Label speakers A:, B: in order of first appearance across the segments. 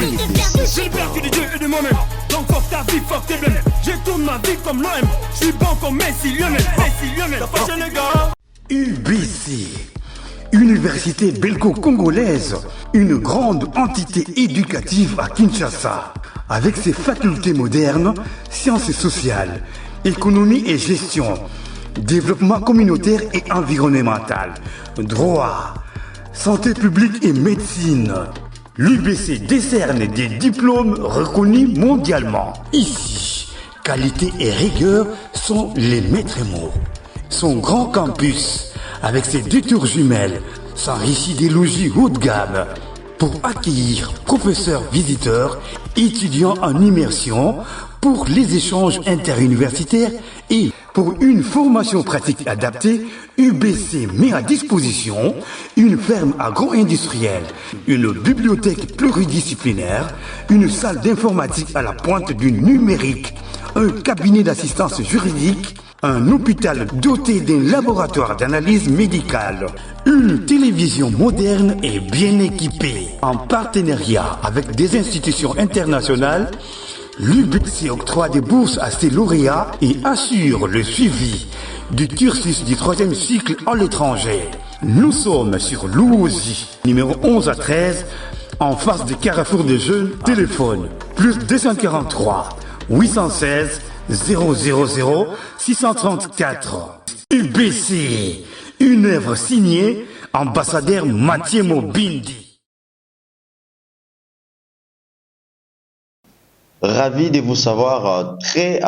A: J'ai peur que des dieux et de moi-même. Donc fuck ta vie, fuck tes blèmes. Je tourne ma vie comme l'OM. Je suis bon comme Messi, Lionel. T'as fâché les gars.
B: UBC, Université belgo-congolaise, une grande entité éducative à Kinshasa, avec ses facultés modernes, sciences sociales, économie et gestion, développement communautaire et environnemental, droit, santé publique et médecine. L'UBC décerne des diplômes reconnus mondialement. Ici, qualité et rigueur sont les maîtres mots. Son grand campus, avec ses 2 tours jumelles, s'enrichit des logis haut de gamme pour accueillir professeurs visiteurs, étudiants en immersion, pour les échanges interuniversitaires et pour une formation pratique adaptée. UBC met à disposition une ferme agro-industrielle, une bibliothèque pluridisciplinaire, une salle d'informatique à la pointe du numérique, un cabinet d'assistance juridique, un hôpital doté d'un laboratoire d'analyse médicale, une télévision moderne et bien équipée. En partenariat avec des institutions internationales, l'UBC octroie des bourses à ses lauréats et assure le suivi du cursus du 3e cycle à l'étranger. Nous sommes sur Louosi, numéro 11 à 13, en face du Carrefour des Jeunes. Téléphone plus 243 816 000 634. UBC, une œuvre signée ambassadeur Mathieu Mobindi.
C: Ravi de vous savoir très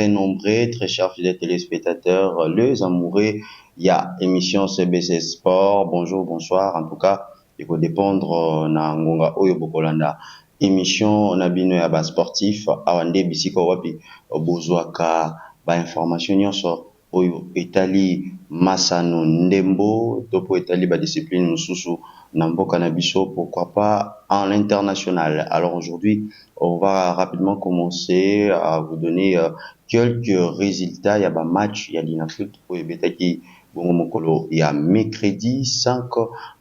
C: nombreux, très chers fidèles téléspectateurs, les amoureux. Il y a émission CBC Sport. Bonjour, bonsoir. En tout cas, il faut dépendre na ngonga oyo bokolanda. Émission na bino ya ba sportif awande bisiko wapi bozwaka ba information nyonso oyo etali masano ndembo topo etali ba discipline mususu na mboka na biso, pourquoi pas en international. Alors aujourd'hui, on va rapidement commencer à vous donner quelques résultats. Il y a un match, il y a l'Inafoot pour Betaki Bongomokolo. Il y a mercredi 5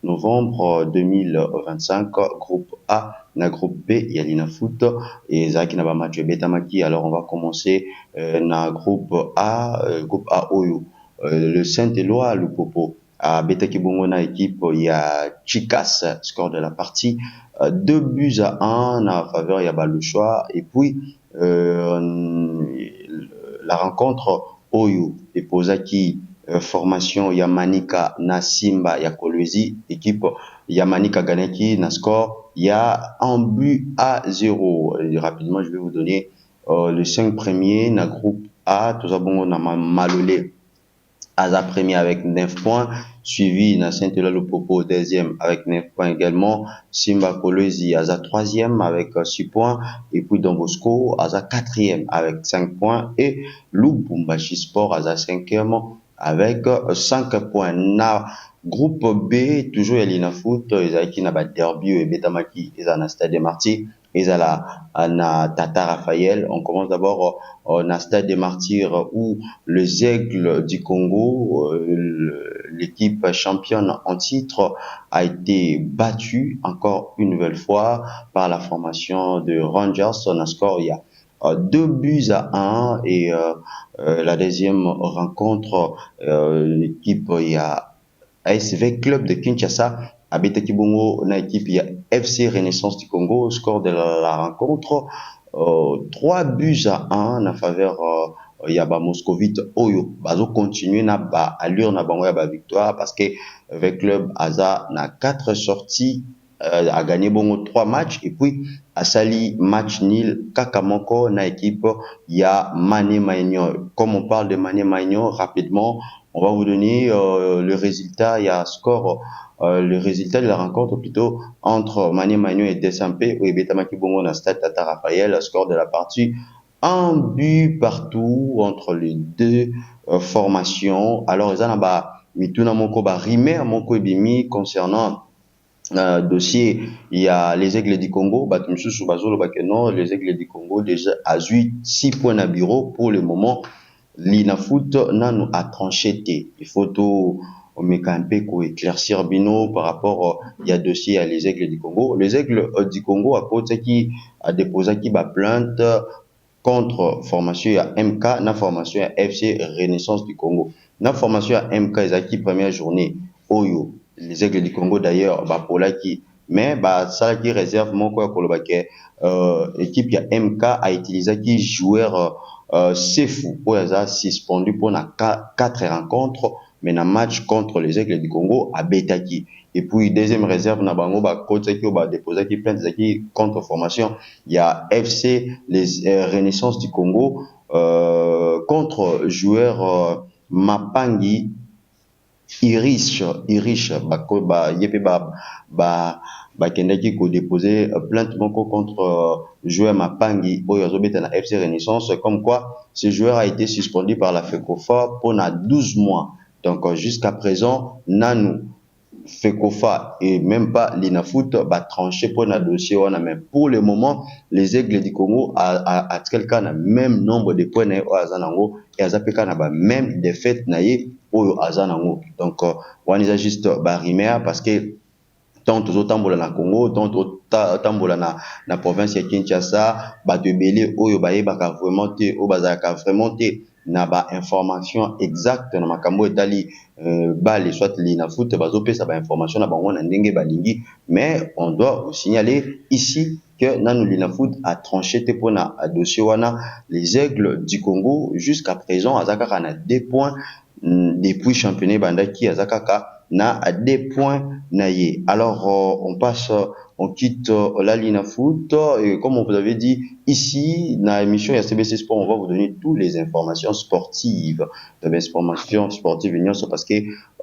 C: novembre 2025, groupe A. Na groupe B, il y a l'Inafoot et Zaki na ba match Betamaki. Alors on va commencer na groupe A Oyo. Le Saint-Éloi, le Popo. À Betaki Bongona équipe, il y a Chikas, score de la partie, 2-1 en faveur, il y a le choix. Et puis, la rencontre Oyo et Pozaki, formation Yamanika Nasimba Yakolwezi, équipe Yamanika Ganeki, na score, il y a 1-0. Et rapidement, je vais vous donner les 5 premiers, na groupe A, tout ça bon, na Malolé. Aza premier avec 9 points, suivi na Saint-Éloi le Popo deuxième avec 9 points également, Simba Kolwezi Aza troisième avec 6 points, et puis Don Bosco Aza quatrième avec 5 points, et Lubumbashi Sport Aza cinquième avec 5 points. Na groupe B, toujours Yalina Foot, Ezaki na ba derby et Betamaki, Ezana Stade des Martyrs, Ezala na Tata Raphaël. On commence d'abord na Stade des Martyrs où les Aigles du Congo, l'équipe championne en titre, a été battue encore une nouvelle fois par la formation de Rangers. On a score, il y a 2-1 et la deuxième rencontre, l'équipe, il y a ASV Club de Kinshasa à Betaki Bongo, na équipe, il y a FC Renaissance du Congo, score de la rencontre, 3-1 en faveur, il y a Moscovite Oyo, bazo continuer na ba allure na bango ya ba victoire parce que avec club Aza na 4 sorties, a gagné bongo 3 matchs et puis a sali match nil Kakamoko na équipe, il y a Mané Maignan. Comme on parle de Mané Maignan, rapidement, on va vous donner le résultat, il y a score, le résultat de la rencontre plutôt entre Mané Maignan et Desampé ou Betamaki Bongo na Stade Tata Raphaël, score de la partie, un but partout entre les deux formations. Alors, ils en ont mituna moko ba rimer moko ebimi concernant dossier, il y a les Aigles du Congo, batumsusu bazolo bakeno, les Aigles du Congo déjà a 6 points à bureau pour le moment. L'Inafoot n'a a tranché. Il faut tout Mekampe ko éclaircir bino par rapport il y a dossier à les Aigles du Congo. Les Aigles du Congo à côté qui a déposé qui ba plainte contre formation à MK na formation à FC Renaissance du Congo. Na formation à MK ezaki première journée Oyo les Aigles du Congo d'ailleurs ba polaki mais ba ça qui réserve mon quoi kolobake équipe ya MK a utilisé qui joueur Sefu Oyaza suspendu pour na 4 rencontres mais na match contre les Aigles du Congo à Betaki. Et puis deuxième réserve na bango ba coach qui ba déposé qui plainte qui contre formation il y a FC les Renaissance du Congo contre joueur Mapangi Irish yepe ba kendaki ko déposer plainte moko contre joueur Mapangi oyo azobeta na FC Renaissance comme quoi ce joueur a été suspendu par la FECOFA pendant 12 mois. Donc jusqu'à présent Nanu FECOFA et même pas l'INAFOOT va trancher pour un dossier. Mais pour le moment, les Aigles du Congo a quelqu'un le même nombre de points au Azanango et Azapeka n'a pas même défaite naïe au Azanango. Donc, on est juste barimère parce que tant aux tambola na Congo, tant aux tambola na province de Kinshasa, ba de belé au yobaye baka vraiment te, au bazaka vraiment te. Na ba information exacte na makambo etali bale soit l'INAFOOT bazope ça ba information na bango na ndenge balingi mais on doit signaler ici que nanu l'INAFOOT a tranché te pona dossier wana les Aigles du Congo jusqu'à présent azaka na 2 points depuis championnat bandaki azaka na 2 points naïe. Alors on passe on quitte la l'INAFOOT et comme on vous avait dit ici dans l'émission CBC Sport on va vous donner toutes les informations sportives parce que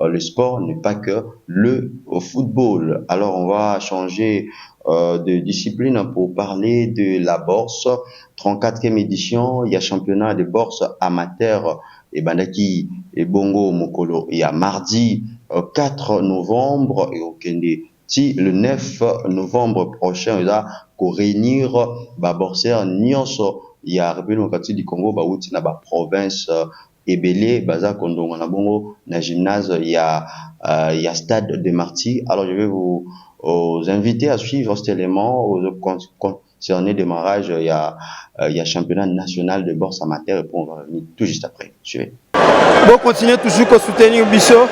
C: le sport n'est pas que le football. Alors on va changer de discipline pour parler de la bourse 34e édition. Il y a championnat de bourse amateur et bandaki et bongo mokolo il y a mardi 4 novembre et au Kende. Si le 9 novembre prochain, il va réunir ba boursier nyonso ya République du Congo ba outi na ba province ebele baza kondongo na bongo na gymnase il y a stade de Marty. Alors je vais vous inviter à suivre cet élément concerné démarrage il y a championnat national de bourse amateur et puis on va revenir tout juste après. Suivez.
D: Bon, continuez toujours à soutenir Bisso.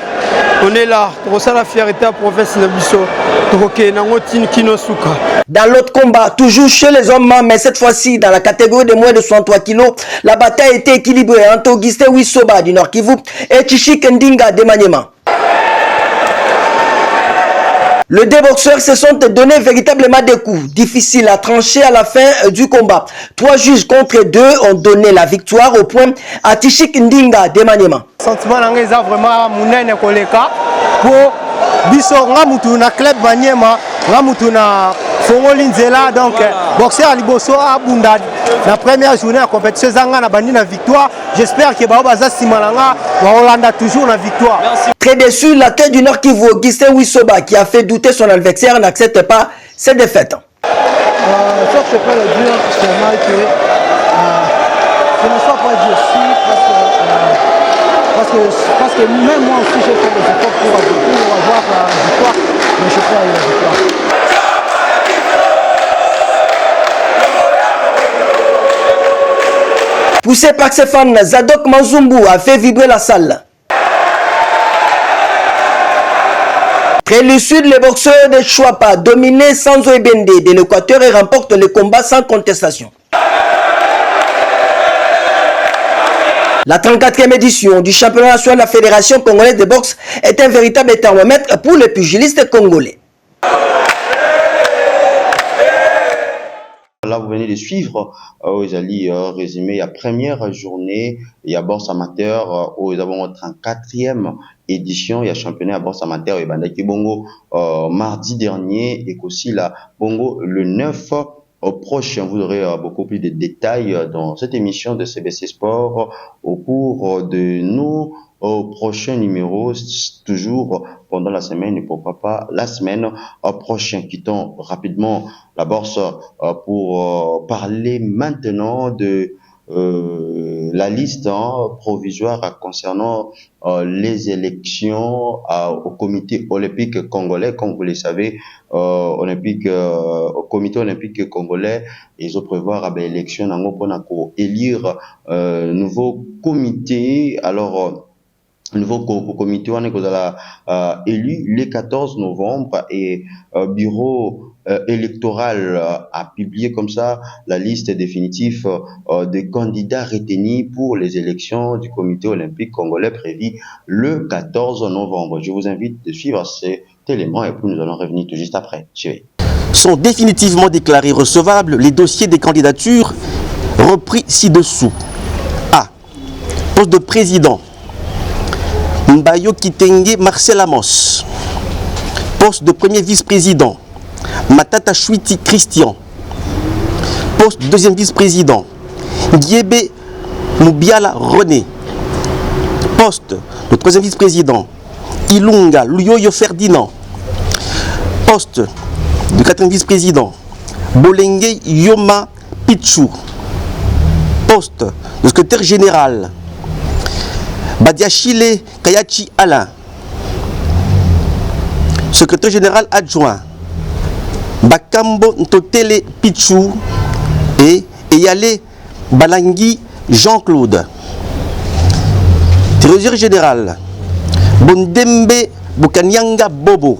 D: On est là, pour ça la fierté à province de Bisso.
E: Dans l'autre combat, toujours chez les hommes, mais cette fois-ci dans la catégorie de moins de 63 kg, la bataille était équilibrée entre Augustin Wissoba du Nord Kivu et Tchishik Ndinga de Maniema. Les deux boxeurs se sont donné véritablement des coups difficiles à trancher à la fin du combat. 3 juges contre 2 ont donné la victoire au point à Tchishik Ndinga de Maniema.
D: Sentiment est vraiment mounene koleka pour biso ngamutu na club Maniema ngamutu na Fongoli Nzela donc boxeur liboso abunda la première journée de compétition zanga na bandi na victoire. J'espère que ba baza simalanga ba Hollanda toujours la victoire.
E: Très déçu, l'acteur du Nord Kivu, Augustin Wissoba, qui a fait douter son adversaire, n'accepte pas cette défaite.
F: Ça, je peux le dire, c'est normal que je ne sois pas déçu parce que même moi aussi j'ai fait des efforts pour avoir la victoire, mais je peux avoir la victoire.
E: Poussé par ses fans, Zadok Manzumbu a fait vibrer la salle. Très lucide, les boxeurs de Chouapa dominés sans Ebende de l'Équateur et remportent le combat sans contestation. La 34e édition du championnat national de la Fédération congolaise de boxe est un véritable thermomètre pour les pugilistes congolais.
C: Là, vous venez de suivre Ozali résumé, il y a première journée, il y a bourse amateur, où nous avons 34e édition, il y a championnat à bourse amateur et Bandaki Bongo mardi dernier et qu'aussi là Bongo le 9 au prochain. Vous aurez beaucoup plus de détails dans cette émission de CBC Sport au cours de nos prochains numéros, toujours pendant la semaine et pourquoi pas la semaine prochaine. Quittons rapidement la bourse pour parler maintenant de la liste provisoire concernant les élections au comité olympique congolais. Comme vous le savez, au comité olympique congolais, ils ont prévoir l'élection pour élire nouveau comité. Alors, nouveau comité on est élu le 14 novembre et bureau électoral a publié comme ça la liste définitive des candidats retenus pour les élections du comité olympique congolais prévues le 14 novembre. Je vous invite de suivre cet élément et puis nous allons revenir tout juste après.
G: Sont définitivement déclarés recevables les dossiers des candidatures repris ci-dessous. A. Poste de président. Mbayo Kitenge Marcel Amos. Poste de premier vice-président. Matata Chouiti Christian. Poste de deuxième vice-président. Giebe Moubiala René. Poste de troisième vice-président. Ilunga Luyoyo Ferdinand. Poste de quatrième vice-président. Bolenge Yoma Pichou. Poste de secrétaire général. Badiachile Kayachi Alain. Secrétaire général adjoint. Bakambo Ntotele Pichou et Eyale Balangui Jean-Claude. Trésorier général. Bondembe Bukanyanga Bobo.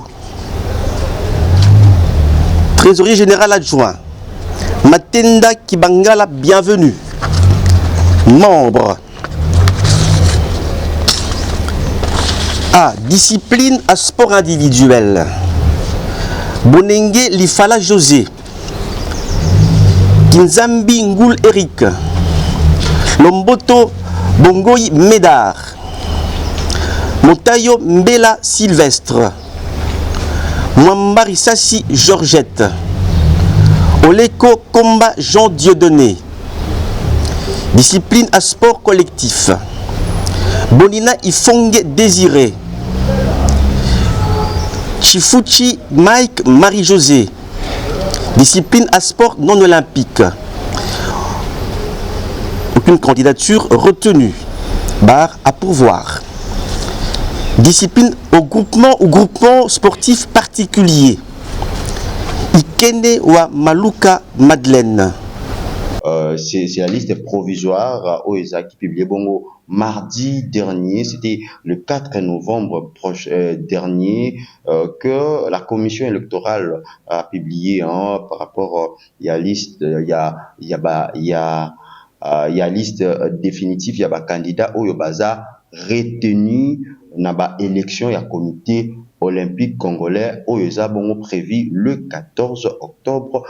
G: Trésorier général adjoint. Matenda Kibangala Bienvenue. Membre. A. Discipline à sport individuel. Bonenge Lifala José. Kinzambi Ngoul Eric. Lomboto Bongoy Médard. Montayo Mbela Sylvestre. Mwambari Sassi Georgette. Oleko Komba Jean Dieudonné. Discipline à sport collectif. Bonina Ifongue Désiré. Chifuchi Mike Marie-José. Discipline à sport non olympique. Aucune candidature retenue. Barre à pourvoir. Discipline au groupement ou groupement sportif particulier. Ikene wa Maluka Madeleine.
C: C'est la liste provisoire au qui publié bongo mardi dernier, c'était le 4 novembre dernier que la commission électorale a publié par rapport il y a liste liste définitive, il y a candidat au baza retenu na ba élection ya comité olympique congolais au bongo prévu le 14 octobre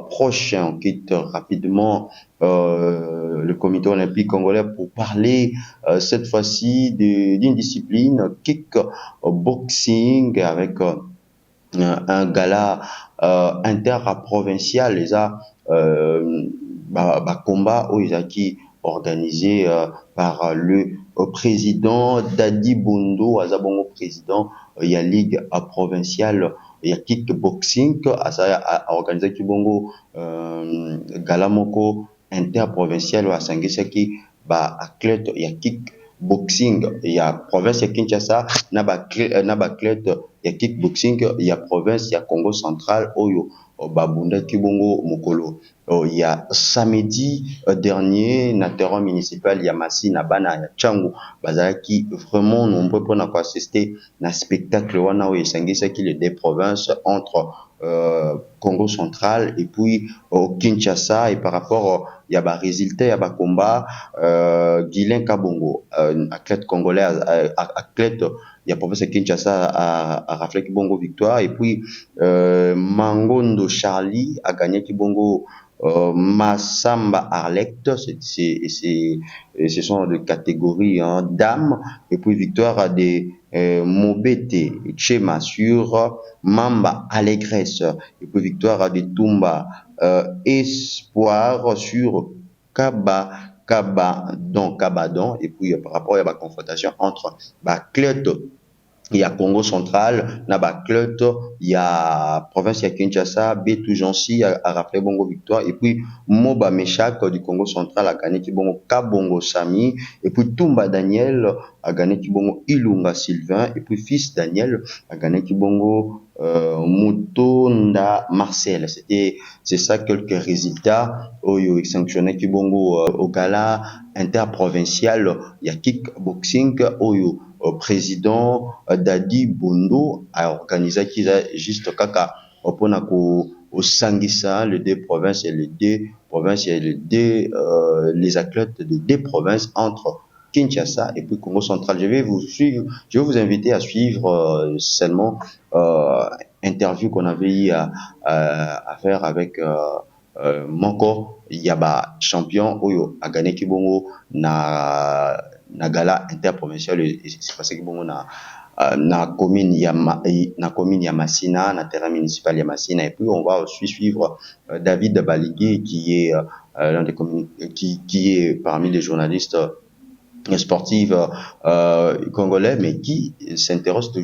C: prochain. On quitte rapidement le comité olympique congolais pour parler cette fois-ci d'une discipline kickboxing avec un gala interprovincial, les combat aux qui organisé par le président Dadi Bondo, Azabongo président, il y a ligue provinciale, il y a kickboxing, a organisé Kibongo Galamoko interprovincial, à Sangisaki, athlète, il y a kickboxing, il y a province ya Kinshasa, athlète, il y a kickboxing, il y a province, il y a Congo central, Oyo. Babunda Kibongo Mokolo. Il y a samedi dernier, na terrain municipal, il y a Massi, Nabana, Changu, Bazaki, vraiment nombreux pour assister à un spectacle wana où il s'engage les deux provinces entre Congo central et puis Kinshasa, et par rapport il y a résultat, il y a combat Guilain Kabongo, athlète congolais, athlète il y a province Kinshasa à rafler Kibongo victoire, et puis Mangondo Charlie a gagné Kibongo Massamba Arlect, ce sont des catégories dames, et puis victoire des Mobete Chema sur Mamba Allégresse, et puis victoire des Tumba Espoir sur Cabadon, et puis par rapport à la confrontation entre athlète il y a Congo central, Naba Clut, il y a province, il y a Kinshasa, Betou Jansi a rappelé Bongo victoire, et puis Moba Meshak du Congo central a gagné Kibongo Kabongo Sami, et puis Tumba Daniel a gagné Kibongo Ilunga Sylvain, et puis fils Daniel a gagné Kibongo Mutonda Marcel. C'est ça quelques résultats. Oyo sanctionné Kibongo au gala interprovincial, il y a kickboxing, Oyo président Dadi Bondo a organisé juste kaka opona ko osangisa les deux provinces et les athlètes de deux provinces entre Kinshasa et puis Congo central. Je vais vous inviter à suivre seulement interview qu'on avait eu à faire avec Moko Yaba champion Oyo a gagné Kibongo na gala interprovincial c'est passé Kibongo na commune ya Masina, na terrain municipal ya Masina, et puis on va aussi suivre David Baligi qui est l'un des qui est parmi les journalistes sportive congolais, mais qui s'intéresse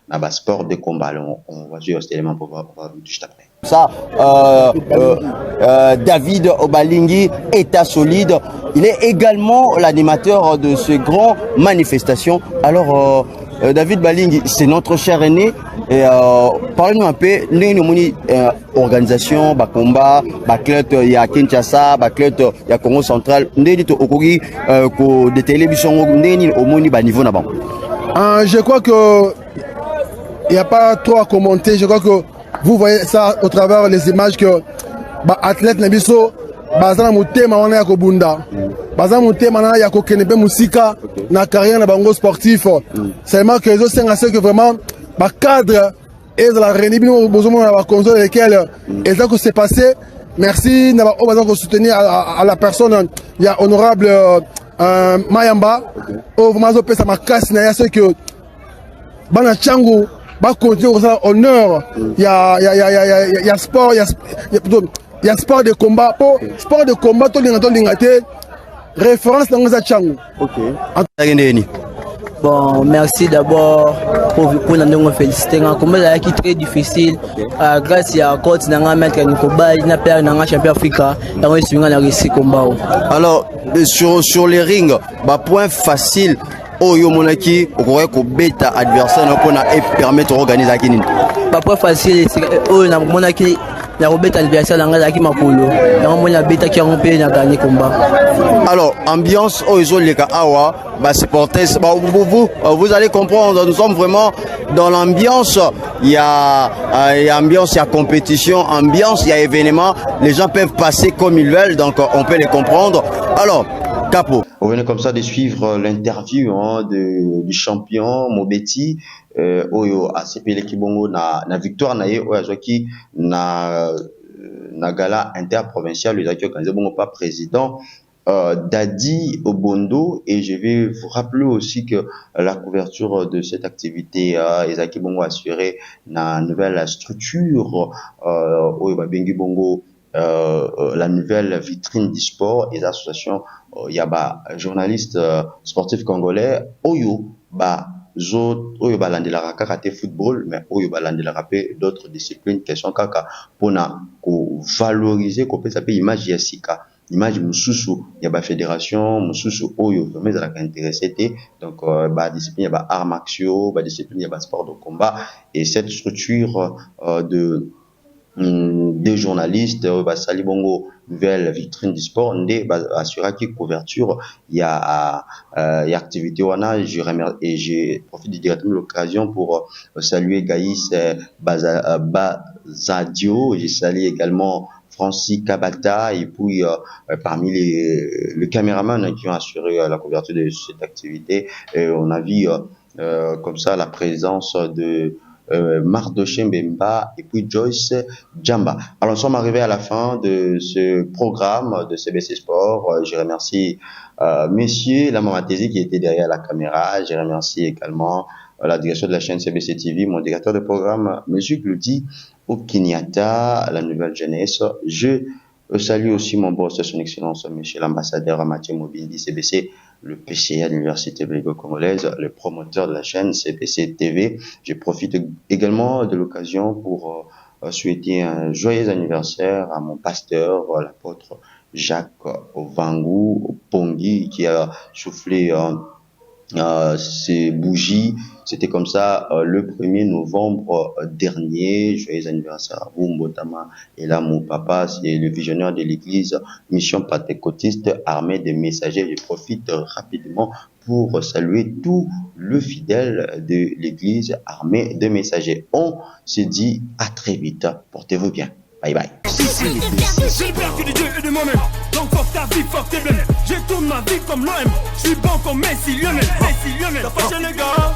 C: à sport de combat. On va suivre cet élément pour voir juste après.
G: Ça, David Obalingui, État solide. Il est également l'animateur de ces grandes manifestations. Alors, David Balingui, c'est notre cher aîné. Et parlez-nous un peu, organisation, combat, il y a Kinshasa, il y a Congo central, de télévision, au niveau là-bas.
F: Je crois que il n'y a pas trop à commenter. Je crois que vous voyez ça au travers des images que athlète Nebiso, bazana mutema wana ya kobunda. Bazana mutema na ya kokenepe musika na carrière na bango sportif. C'est marqué que c'est que vraiment cadre et de la réunion besoin de la console lesquelles et ça que c'est passé. Merci d'avoir soutenir à la personne. Il y a honorable Mayamba. Oh vraiment ça m'a cassé na ce que bana changu ba continuer ça honneur. Il y a sport, il y a sport de combat. Oh, sport de combat to l'ingate référence dans les changu.
G: OK.
H: Bon, merci d'abord pour nous féliciter. Un combat qui est très difficile. Grâce à Côte Nanga Maître Nikoba, il n'a pas un champion africain. Il a réussi à combat.
G: Alors, sur les rings, point facile. Oyo monaki okoye ko beta adversaire na pona et permettre organiser akini.
H: Point facile oyo na monaki na robeta adversaire na ngaki makolo. Na mona beta qui a rompé na gagné combat.
G: Alors, ambiance oyo leka awa, supporters vous allez comprendre, nous sommes vraiment dans l'ambiance, il y a ambiance, il y a compétition, ambiance, il y a événement, les gens peuvent passer comme ils veulent, donc on peut les comprendre. Alors, Capo.
C: On venait comme ça de suivre l'interview du champion Mobeti Oyo ACP Kibongo na victoire na ye Oyazoki na gala interprovincial les acteurs organisé bongo pas président Dadi Obondo, et je vais vous rappeler aussi que la couverture de cette activité Ezaki Bongo assuré na nouvelle structure Oyo Bengi Bongo la nouvelle vitrine du sport et l'association il y a journalistes sportifs congolais oyo oyo balandelaka kaka te football mais oyo balandelaka pe d'autres disciplines question kaka pona ko valoriser ko pesa pe image ya sika image mususu ya ba fédération mususu oyo vraiment ezalaka intéressé te donc discipline ya ba arts martiaux discipline ya ba sport de combat, et cette structure des journalistes Sali Bongo nouvelle vitrine du sport ndé assura qui couverture il y a activité wana et j'ai profité directement de l'occasion pour saluer Gaïs Bazadio, j'ai salué également Francis Kabata, et puis parmi les caméramans qui ont assuré la couverture de cette activité, on a vu comme ça la présence de Mardoche Mbemba et puis Joyce Djamba. Alors nous sommes arrivés à la fin de ce programme de CBC Sport. Je remercie messieurs la Mamatesi qui était derrière la caméra. Je remercie également la direction de la chaîne CBC TV, mon directeur de programme monsieur Gloudi Okinyata, la nouvelle jeunesse. Je salue aussi mon boss de son excellence monsieur l'ambassadeur Mathieu Mobindi CBC le PCA de l'Université belgo-congolaise, le promoteur de la chaîne CPC TV. Je profite également de l'occasion pour souhaiter un joyeux anniversaire à mon pasteur, l'apôtre Jacques Ovangou Pongi, qui a soufflé ces bougies. C'était comme ça le 1er novembre dernier. Joyeux anniversaire à vous, Mbotama. Et là, mon papa, c'est le visionnaire de l'église Mission Pentecôtiste Armée des Messagers. Je profite rapidement pour saluer tout le fidèle de l'église Armée des Messagers. On se dit à très vite. Portez-vous bien. Bye bye.
A: J'ai le perdu de Dieu et de moi-même. Donc fuck ta vie, fuck tes blèmes. Je tourne ma vie comme l'OM. Je suis bon comme Messi Lionel. Messi Lionel. T'as fâché les gars.